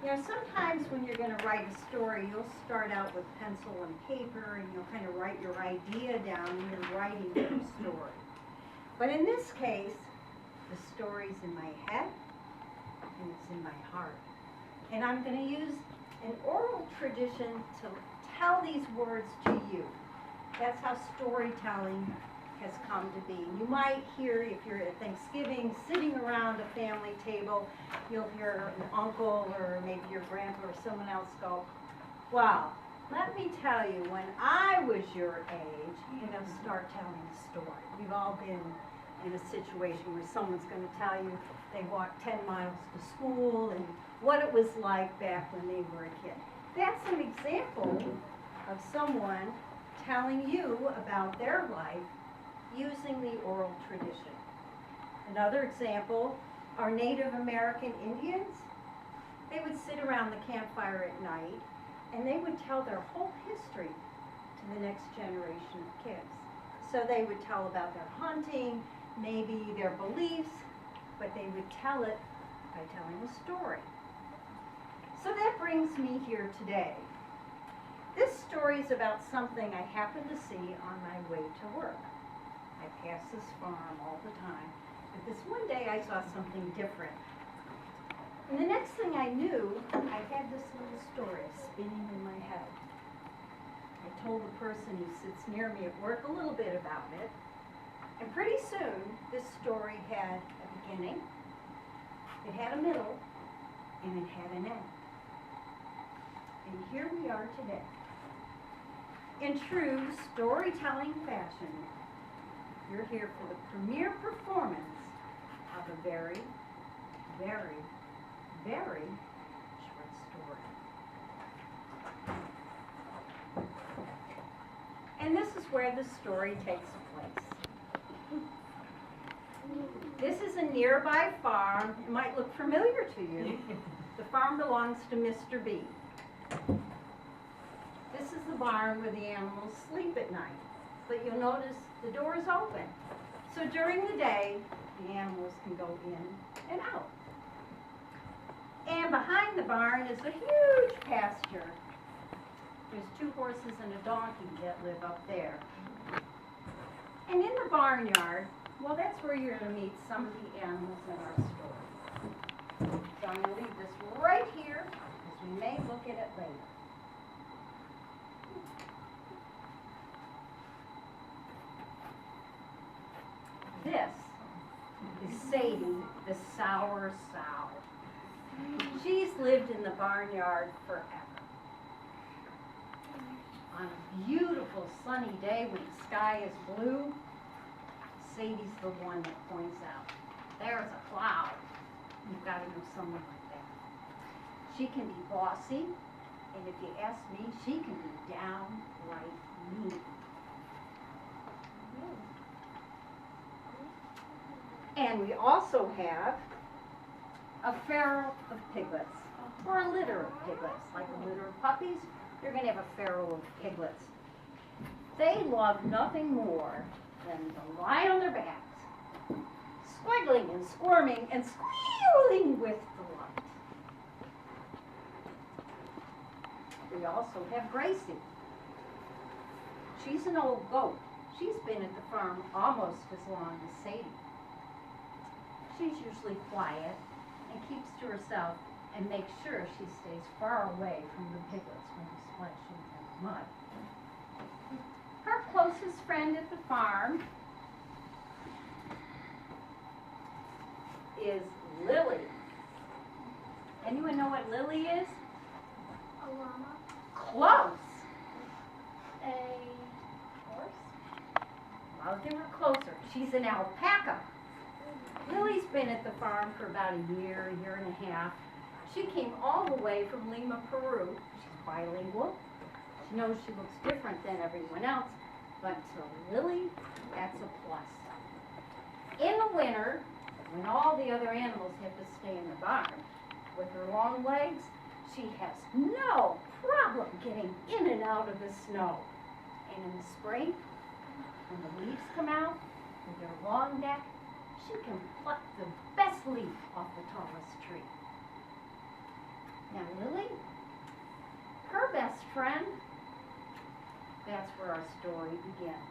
You know, sometimes when you're going to write a story, you'll start out with pencil and paper, and you'll kind of write your idea down when you're writing your story. But in this case, the story's in my head, and it's in my heart. And I'm going to use an oral tradition to tell these words to you. That's how storytelling has come to be. You might hear, if you're at Thanksgiving, sitting around a family table, you'll hear an uncle or maybe your grandpa or someone else go, "Well, let me tell you, when I was your age," and they'll start telling a story. We've all been in a situation where someone's going to tell you they walked 10 miles to school and what it was like back when they were a kid. That's an example of someone telling you about their life using the oral tradition. Another example are Native American Indians. They would sit around the campfire at night and they would tell their whole history to the next generation of kids. So they would tell about their hunting, maybe their beliefs, but they would tell it by telling a story. So that brings me here today. This story is about something I happened to see on my way to work. I pass this farm all the time, but this one day I saw something different. And the next thing I knew, I had this little story spinning in my head. I told the person who sits near me at work a little bit about it, and pretty soon this story had a beginning, it had a middle, and it had an end. And here we are today. In true storytelling fashion, you're here for the premiere performance of a very, very, very short story. And this is where the story takes place. This is a nearby farm. It might look familiar to you. The farm belongs to Mr. B. This is the barn where the animals sleep at night. But you'll notice the door is open. So during the day, the animals can go in and out. And behind the barn is a huge pasture. There's 2 horses and a donkey that live up there. And in the barnyard, well, that's where you're going to meet some of the animals in our story. So I'm going to leave this right here, because we may look at it later. This is Sadie, the sour sow. She's lived in the barnyard forever. On a beautiful sunny day when the sky is blue, Sadie's the one that points out, "There's a cloud." You've got to know someone like that. She can be bossy, and if you ask me, she can be downright mean. And we also have a farrow of piglets, or a litter of piglets. Like a litter of puppies, you're going to have a farrow of piglets. They love nothing more than to lie on their backs, squiggling and squirming and squealing with delight. We also have Gracie. She's an old goat. She's been at the farm almost as long as Sadie. She's usually quiet and keeps to herself and makes sure she stays far away from the piglets when they splash into the mud. Her closest friend at the farm is Lily. Anyone know what Lily is? A llama. Close. A horse. I'll give her closer. She's an alpaca. Lily's been at the farm for about a year and a half. She came all the way from Lima, Peru. She's bilingual. She knows she looks different than everyone else, but to Lily, that's a plus. In the winter, when all the other animals have to stay in the barn, with her long legs, she has no problem getting in and out of the snow. And in the spring, when the leaves come out, with their long neck, she can pluck the best leaf off the tallest tree. Now Lily, her best friend, that's where our story begins.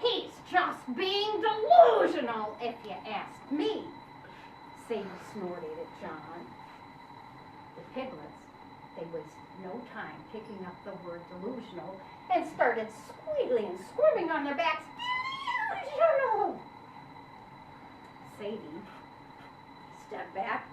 He's just being delusional, if you ask me, Sadie snorted at John. The piglets, they wasted no time picking up the word delusional and started squealing and squirming on their backs. Delusional! Sadie stepped back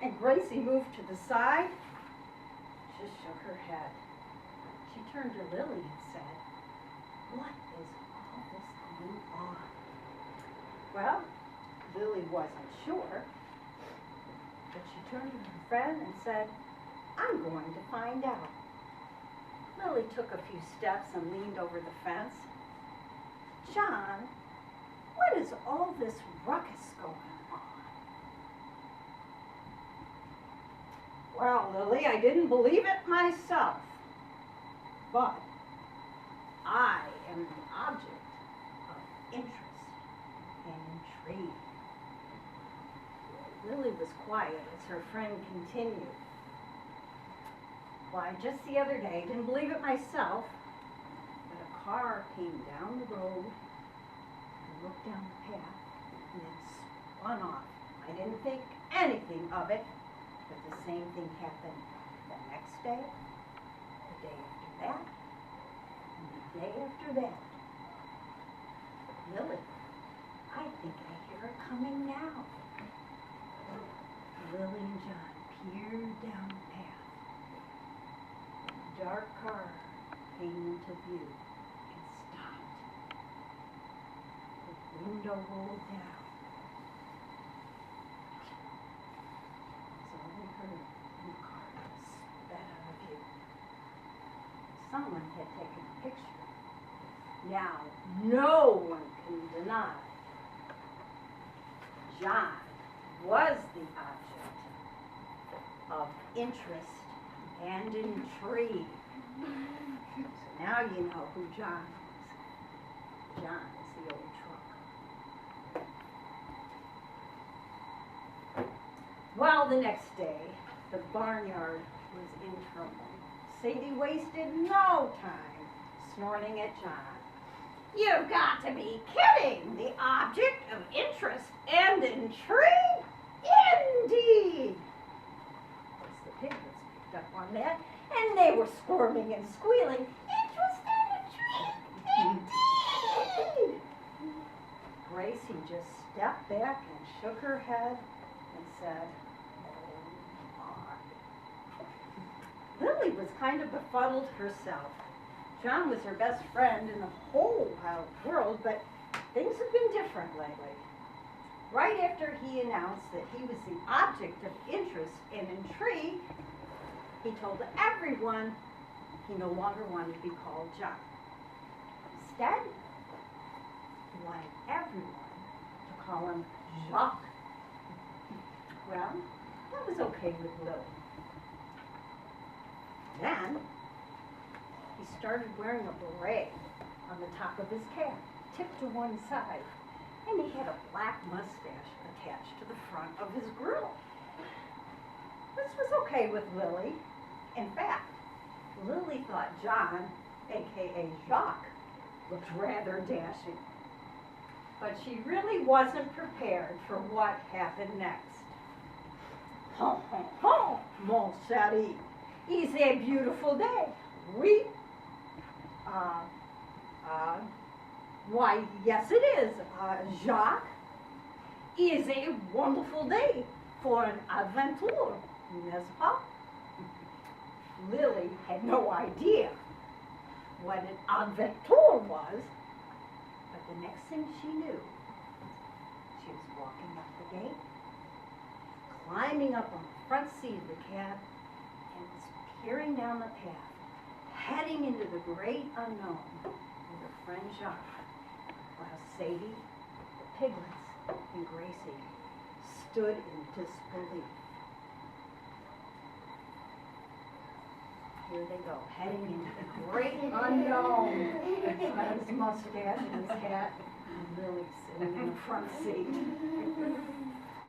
and Gracie moved to the side, just shook her head. She turned to Lily and said, "What is all this going on?" Well, Lily wasn't sure, but she turned to her friend and said, "I'm going to find out." Lily took a few steps and leaned over the fence. "John, what is all this ruckus going on?" "Well, Lily, I didn't believe it myself, but I am the object of interest and intrigue." Lily was quiet as her friend continued. "Why, just the other day, I didn't believe it myself, but a car came down the road and looked down the path and then spun off. I didn't think anything of it, but the same thing happened the next day, the day after that, and the day after that. Lily, I think I hear it coming now." Lily and John peered down the path. A dark car came into view and stopped. The window rolled down. That's all they heard, and the car sped out of view. Someone had taken a picture. Now, no one can deny John was the object of interest and intrigue. So now you know who John is. John is the old truck. Well, the next day, the barnyard was in trouble. Sadie wasted no time snorting at John. "You've got to be kidding! The object of interest and intrigue? Indeed!" Of course, the piglets picked up on that, and they were squirming and squealing. "Interest and intrigue? Indeed!" Gracie just stepped back and shook her head and said, "Oh, my." Lily was kind of befuddled herself. John was her best friend in the whole wide world, but things have been different lately. Right after he announced that he was the object of interest and intrigue, he told everyone he no longer wanted to be called John. Instead, he wanted everyone to call him Jacques. Well, that was okay with Lily. Then, he started wearing a beret on the top of his cap, tipped to one side, and he had a black mustache attached to the front of his grill. This was okay with Lily. In fact, Lily thought John, aka Jacques, looked rather dashing. But she really wasn't prepared for what happened next. "Ho, ho, ho, mon chéri, it's a beautiful day. Oui. Why, yes it is, Jacques. It's a wonderful day for an adventure, n'est-ce pas?" Lily had no idea what an adventure was, but the next thing she knew, she was walking up the gate, climbing up on the front seat of the cab, and was peering down the path, heading into the great unknown with her friend Jacques, while Sadie, the piglets, and Gracie stood in disbelief. Here they go, heading into the great unknown. He's got his mustache and his hat, and Lily sitting in the front seat.